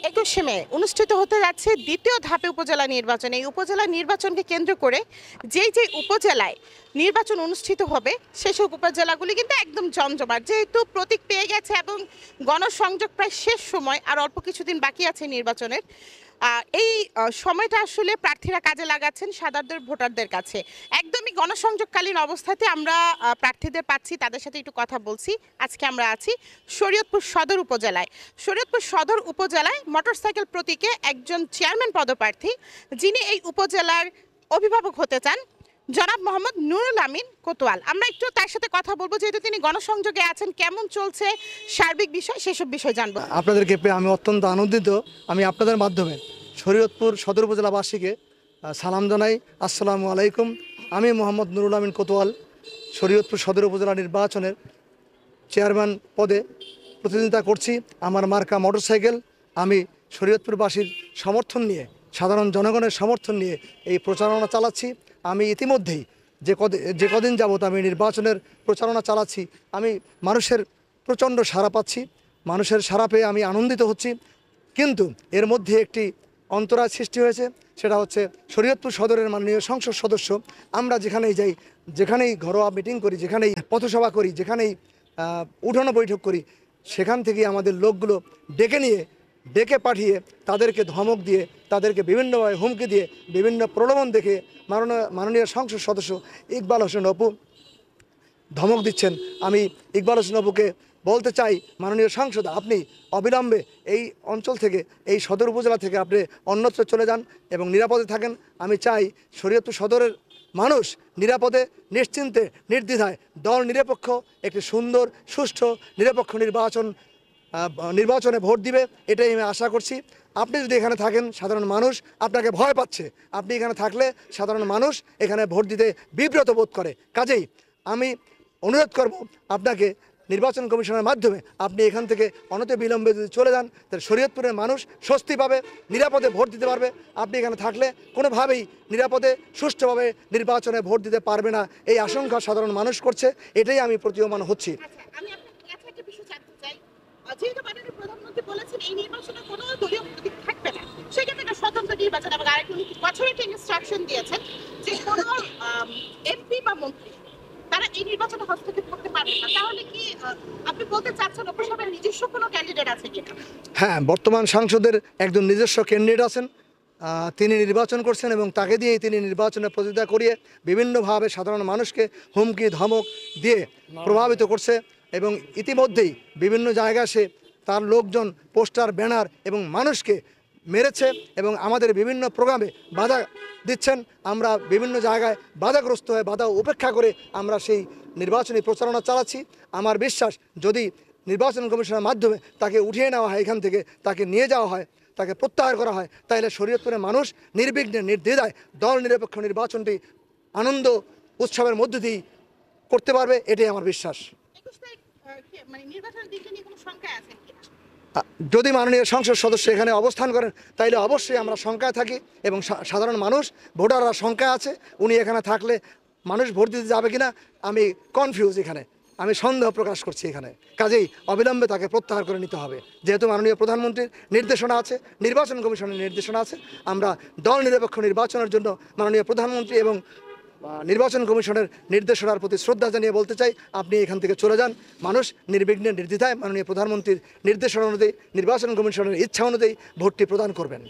21শে মে অনুষ্ঠিত হতে যাচ্ছে দ্বিতীয় ধাপে উপজেলা নির্বাচন। এই উপজেলা নির্বাচনকে কেন্দ্র করে যেই উপজেলায় নির্বাচন অনুষ্ঠিত হবে সেসব উপজেলাগুলি কিন্তু একদম জমজমাট, যেহেতু প্রতীক পেয়ে গেছে এবং গণসংযোগ প্রায় শেষ সময়, আর অল্প কিছুদিন বাকি আছে নির্বাচনের। এই সময়টা আসলে প্রার্থীরা কাজে লাগাচ্ছেন সাধারণ ভোটারদের কাছে। একদমই গণসংযোগকালীন অবস্থাতে আমরা প্রার্থীদের পাচ্ছি, তাদের সাথে একটু কথা বলছি। আজকে আমরা আছি শরীয়তপুর সদর উপজেলায়। শরীয়তপুর সদর উপজেলায় মোটরসাইকেল প্রতীকে একজন চেয়ারম্যান পদপ্রার্থী, যিনি এই উপজেলার অভিভাবক হতে চান, জনাব মোহাম্মদ নুরুল আমিন কোতোয়াল। আমরা একটু তার সাথে কথা বলবো, যেহেতু তিনি গণসংযোগে আছেন, কেমন চলছে সার্বিক বিষয় সেসব বিষয় জানবো। আপনাদেরকে পেয়ে আমি অত্যন্ত আনন্দিত। আমি আপনাদের মাধ্যমে শরীয়তপুর সদর উপজেলাবাসীকে সালাম জানাই। আসসালামু আলাইকুম। আমি মোহাম্মদ নুরুল আমিন কোতোয়াল শরীয়তপুর সদর উপজেলা নির্বাচনের চেয়ারম্যান পদে প্রতিদ্বন্দ্বিতা করছি। আমার মার্কা মোটরসাইকেল। আমি শরীয়তপুরবাসীর সমর্থন নিয়ে, সাধারণ জনগণের সমর্থন নিয়ে এই প্রচারণা চালাচ্ছি। আমি ইতিমধ্যেই যে কদিন যাবত আমি নির্বাচনের প্রচারণা চালাচ্ছি, আমি মানুষের প্রচণ্ড সাড়া পাচ্ছি। মানুষের সাড়া পেয়ে আমি আনন্দিত হচ্ছি। কিন্তু এর মধ্যে একটি অন্তরায় সৃষ্টি হয়েছে, সেটা হচ্ছে শরীয়তপুর সদরের মাননীয় সংসদ সদস্য। আমরা যেখানেই যাই, যেখানেই ঘরোয়া মিটিং করি, যেখানেই পথসভা করি, যেখানেই উঠানো বৈঠক করি, সেখান থেকে আমাদের লোকগুলো ডেকে পাঠিয়ে তাদেরকে ধমক দিয়ে, তাদেরকে বিভিন্নভাবে হুমকি দিয়ে, বিভিন্ন প্রলোভন দেখে মাননীয় সংসদ সদস্য ইকবাল হোসেন অপু ধমক দিচ্ছেন। আমি ইকবাল হোসেন অপুকে বলতে চাই, মাননীয় সাংসদ, আপনি অবিলম্বে এই অঞ্চল থেকে, এই সদর উপজেলা থেকে আপনি অন্যত্র চলে যান এবং নিরাপদে থাকেন। আমি চাই শরীয়তপুর সদরের মানুষ নিরাপদে, নিশ্চিন্তে, নির্দ্বিধায়, দল নিরপেক্ষ একটি সুন্দর, সুষ্ঠু, নিরপেক্ষ নির্বাচনে ভোট দিবে, এটাই আমি আশা করছি। আপনি যদি এখানে থাকেন, সাধারণ মানুষ আপনাকে ভয় পাচ্ছে। আপনি এখানে থাকলে সাধারণ মানুষ এখানে ভোট দিতে বিব্রত বোধ করে। কাজেই আমি অনুরোধ করব আপনাকে, নির্বাচন কমিশনের মাধ্যমে আপনি এখান থেকে অনতিবিলম্বে যদি চলে যান, তাহলে শরীয়তপুরের মানুষ স্বস্তি পাবে, নিরাপদে ভোট দিতে পারবে। আপনি এখানে থাকলে কোনোভাবেই নিরাপদে, সুষ্ঠুভাবে নির্বাচনে ভোট দিতে পারবে না, এই আশঙ্কা সাধারণ মানুষ করছে। এটাই আমি প্রতীয়মান হচ্ছি। যেহেতু মাননীয় প্রধানমন্ত্রী বলেছেন এই নির্বাচনে কোনো দলীয় প্রতীক থাকবে না, সেক্ষেত্রে একটা স্বতন্ত্র নির্বাচন এবং আরেকটি বছরের একটা ইনস্ট্রাকশন দিয়েছেন যে কোনো এমপি বা মন্ত্রী তারা এই নির্বাচনে হস্তক্ষেপ করতে পারবে না। তাহলে কি আপনি বলতে চাচ্ছেন উপসভার নিজস্ব কোনো ক্যান্ডিডেট আছে কিনা? হ্যাঁ, বর্তমান সাংসদের একজন নিজস্ব ক্যান্ডিডেট আছেন। তিনি নির্বাচন করছেন এবং তাকে দিয়েই তিনি নির্বাচনে প্রতিদ্বন্দ্বিতা করিয়ে বিভিন্নভাবে সাধারণ মানুষকে হুমকি ধমক দিয়ে প্রভাবিত করছে এবং ইতিমধ্যেই বিভিন্ন জায়গায় সে তার লোকজন পোস্টার, ব্যানার এবং মানুষকে মেরেছে এবং আমাদের বিভিন্ন প্রোগ্রামে বাধা দিচ্ছেন। আমরা বিভিন্ন জায়গায় বাধাগ্রস্ত হয়ে, বাধা উপেক্ষা করে আমরা সেই নির্বাচনী প্রচারণা চালাচ্ছি। আমার বিশ্বাস, যদি নির্বাচন কমিশনের মাধ্যমে তাকে উঠিয়ে নেওয়া হয়, এখান থেকে তাকে নিয়ে যাওয়া হয়, তাকে প্রত্যাহার করা হয়, তাহলে শরীয়তপুরের মানুষ নির্বিঘ্নে, নির্দ্বিধায় দল নিরপেক্ষ নির্বাচনটি আনন্দ উৎসবের মধ্য দিয়েই করতে পারবে, এটাই আমার বিশ্বাস। যদি মাননীয় সংসদ সদস্য এখানে অবস্থান করেন, তাইলে অবশ্যই আমরা শঙ্কায় থাকি এবং সাধারণ মানুষ, ভোটাররা শঙ্কায় আছে। উনি এখানে থাকলে মানুষ ভোট দিতে যাবে কিনা আমি কনফিউজ, এখানে আমি সন্দেহ প্রকাশ করছি। এখানে কাজেই অবিলম্বে তাকে প্রত্যাহার করে নিতে হবে। যেহেতু মাননীয় প্রধানমন্ত্রীর নির্দেশনা আছে, নির্বাচন কমিশনের নির্দেশনা আছে, আমরা দল নিরপেক্ষ নির্বাচনের জন্য মাননীয় প্রধানমন্ত্রী এবং নির্বাচন কমিশনের নির্দেশনার প্রতি শ্রদ্ধা জানিয়ে বলতে চাই, আপনি এখান থেকে চলে যান। মানুষ নির্বিঘ্নে, নির্দ্বিধায় মাননীয় প্রধানমন্ত্রীর নির্দেশনা অনুযায়ী, নির্বাচন কমিশনের ইচ্ছা অনুযায়ী ভোটটি প্রদান করবেন।